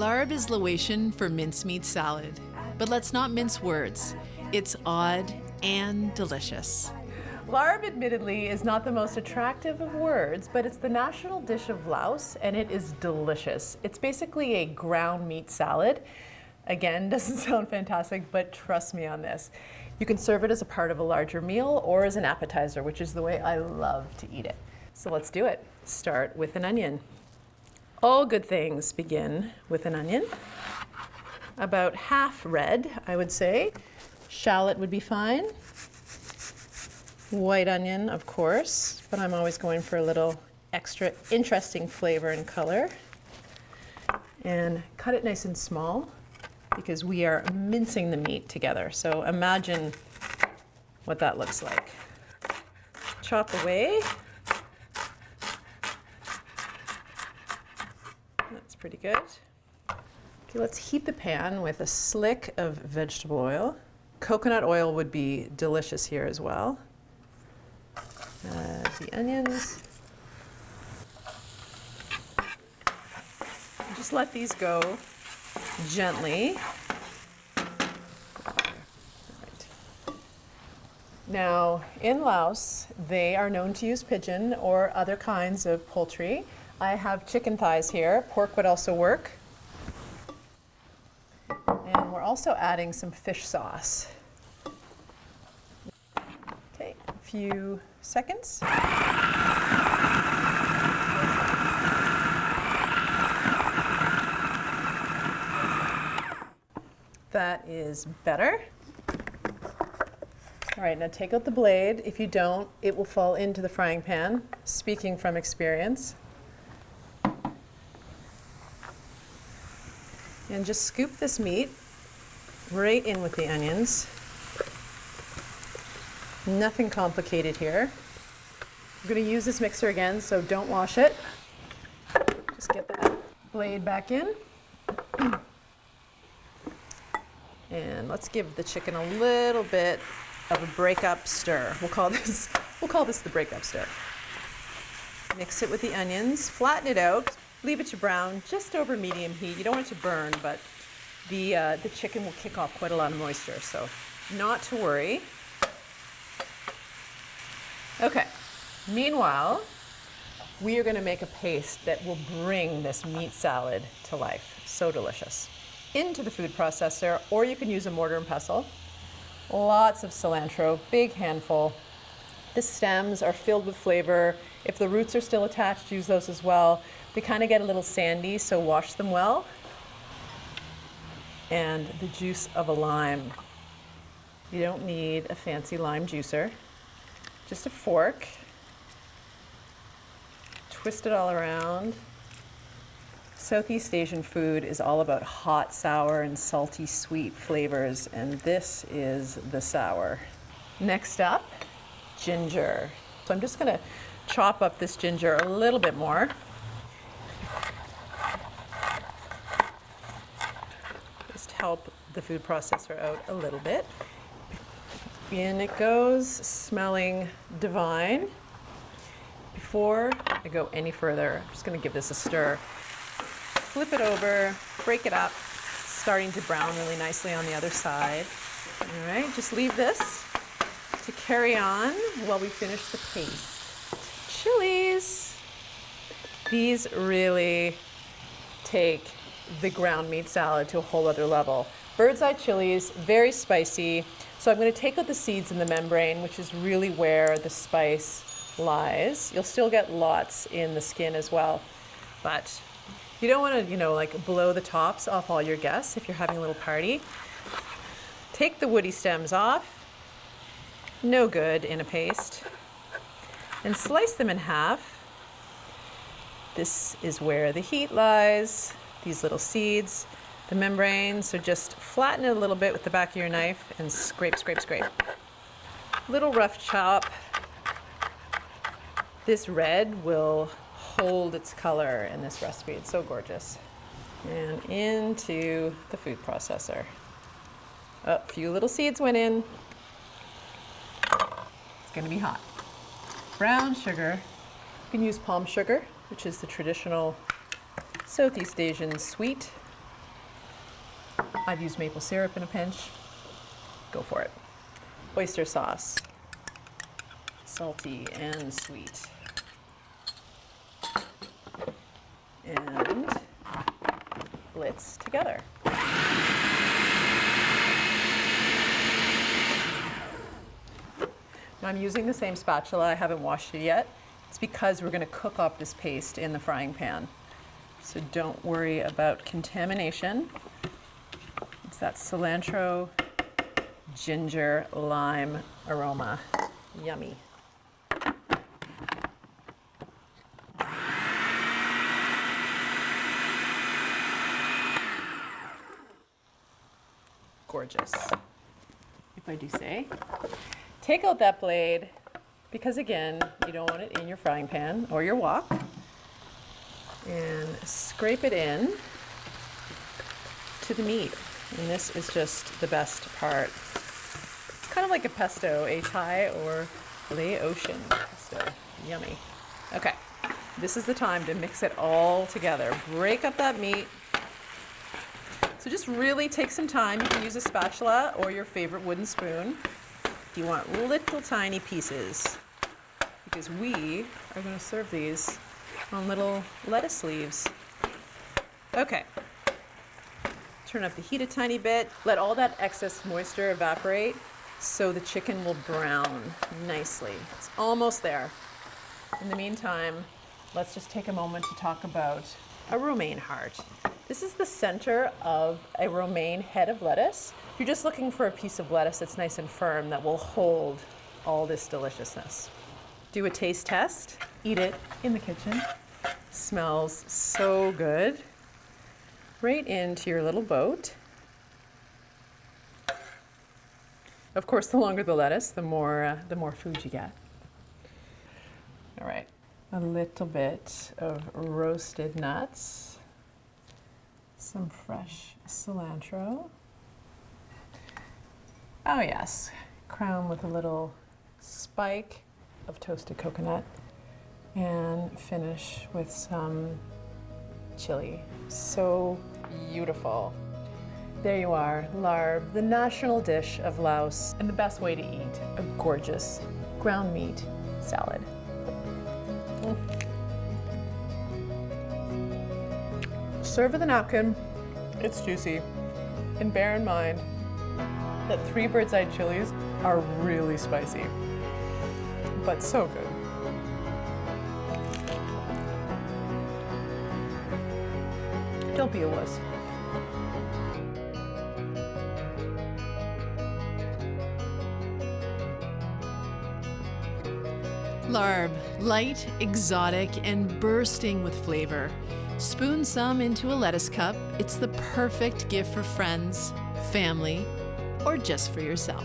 Larb is Laotian for mincemeat salad, but let's not mince words. It's odd and delicious. Larb, admittedly, is not the most attractive of words, but it's the national dish of Laos, and it is delicious. It's basically a ground meat salad. Again, doesn't sound fantastic, but trust me on this. You can serve it as a part of a larger meal or as an appetizer, which is the way I love to eat it. So let's do it. Start with an onion. All good things begin with an onion. About half red, I would say. Shallot would be fine. White onion, of course, but I'm always going for a little extra interesting flavor and color. And cut it nice and small because we are mincing the meat together. So imagine what that looks like. Chop away. That's pretty good. Okay, let's heat the pan with a slick of vegetable oil. Coconut oil would be delicious here as well. Add the onions. Just let these go gently. Right. Now, in Laos, they are known to use pigeon or other kinds of poultry. I have chicken thighs here. Pork would also work. And we're also adding some fish sauce. Okay, a few seconds. That is better. All right, now take out the blade. If you don't, it will fall into the frying pan, speaking from experience. And just scoop this meat right in with the onions. Nothing complicated here. I'm going to use this mixer again, so don't wash it. Just get that blade back in. And let's give the chicken a little bit of a break-up stir. We'll call this the break-up stir. Mix it with the onions, flatten it out, leave it to brown just over medium heat. You don't want it to burn, but the chicken will kick off quite a lot of moisture, so not to worry. Okay, meanwhile, we are going to make a paste that will bring this meat salad to life. So delicious. Into the food processor, or you can use a mortar and pestle. Lots of cilantro, big handful. The stems are filled with flavor. If the roots are still attached, use those as well. They kind of get a little sandy, so wash them well. And the juice of a lime. You don't need a fancy lime juicer. Just a fork. Twist it all around. Southeast Asian food is all about hot, sour, and salty, sweet flavors, and this is the sour. Next up, ginger. So I'm just going to chop up this ginger a little bit more. Just help the food processor out a little bit. In it goes, smelling divine. Before I go any further, I'm just going to give this a stir. Flip it over, break it up, starting to brown really nicely on the other side. All right, just leave this to carry on while we finish the paste. Chilies. These really take the ground meat salad to a whole other level. Bird's eye chilies, very spicy. So I'm going to take out the seeds and the membrane, which is really where the spice lies. You'll still get lots in the skin as well, but you don't want to, like blow the tops off all your guests if you're having a little party. Take the woody stems off. No good in a paste. And slice them in half. This is where the heat lies. These little seeds, the membrane. So just flatten it a little bit with the back of your knife and scrape, scrape, scrape. Little rough chop. This red will hold its color in this recipe. It's so gorgeous. And into the food processor. Oh, a few little seeds went in. It's going to be hot. Brown sugar. You can use palm sugar, which is the traditional Southeast Asian sweet. I've used maple syrup in a pinch. Go for it. Oyster sauce. Salty and sweet. And blitz together. I'm using the same spatula. I haven't washed it yet. It's because we're going to cook up this paste in the frying pan. So don't worry about contamination. It's that cilantro, ginger, lime aroma. Yummy. Gorgeous, if I do say. Take out that blade, because again, you don't want it in your frying pan or your wok. And scrape it in to the meat. And this is just the best part. It's kind of like a pesto, a Thai or Laotian pesto. Yummy. Okay, this is the time to mix it all together. Break up that meat. So just really take some time. You can use a spatula or your favorite wooden spoon. You want little tiny pieces, because we are going to serve these on little lettuce leaves. Okay. Turn up the heat a tiny bit. Let all that excess moisture evaporate so the chicken will brown nicely. It's almost there. In the meantime, let's just take a moment to talk about a romaine heart. This is the center of a romaine head of lettuce. You're just looking for a piece of lettuce that's nice and firm that will hold all this deliciousness. Do a taste test. Eat it in the kitchen. Smells so good. Right into your little boat. Of course, the longer the lettuce, the more food you get. All right, a little bit of roasted nuts, some fresh cilantro. Oh yes, crown with a little spike of toasted coconut, and finish with some chili. So beautiful. There you are, larb, the national dish of Laos, and the best way to eat a gorgeous ground meat salad. Serve with a napkin. It's juicy. And bear in mind that 3 bird's-eye chilies are really spicy, but so good. Don't be a wuss. Larb, light, exotic, and bursting with flavor. Spoon some into a lettuce cup. It's the perfect gift for friends, family, or just for yourself.